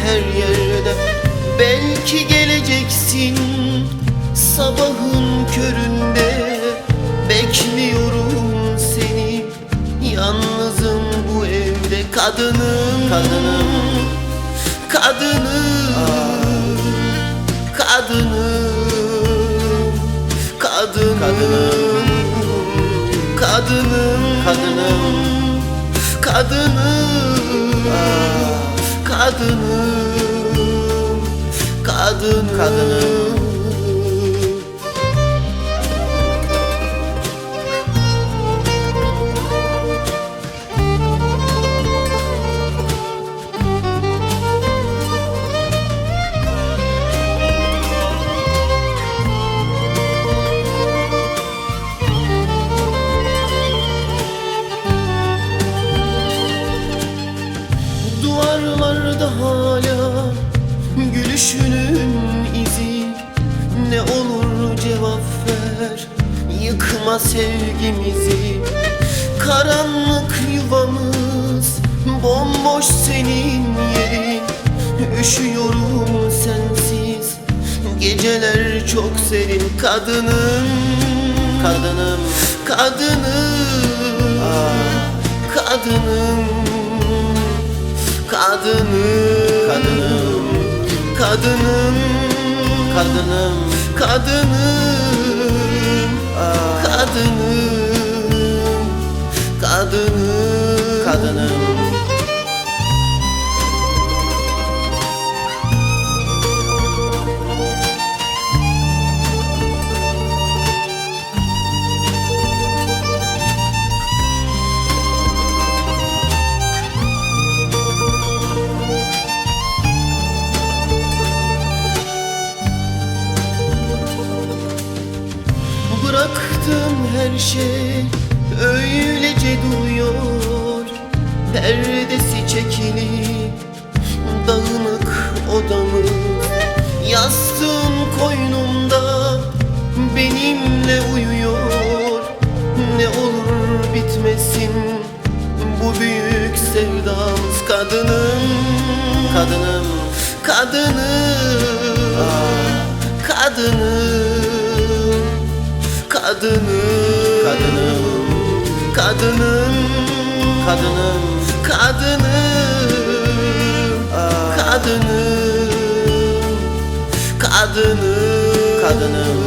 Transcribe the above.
her yerde. Belki geleceksin sabahın köründe. Bekliyorum seni, yalnızım bu evde. Kadınım, kadınım, kadınım, kadınım, kadınım, kadınım, kadınım, kadınım, kadınım, kadınım, kadınım. Duvarlarda hala gülüşünün izi. Ne olur cevap ver, yıkma sevgimizi. Karanlık yuvamız, bomboş senin yerin. Üşüyorum sensiz, geceler çok serin. Kadınım, kadınım, kadınım, kadınım, kadınım, kadınım, kadınım, kadınım, kadınım, kadınım, kadınım, kadınım. Bıraktım her şey öylece duruyor. Perdesi çekilip dağınık odamız. Yastığım koynumda benimle uyuyor. Ne olur bitmesin bu büyük sevdamız. Kadınım, kadınım, kadınım, kadınım, kadınım, kadınım, kadınım, kadınım, kadınım, kadınım, kadınım, kadınım.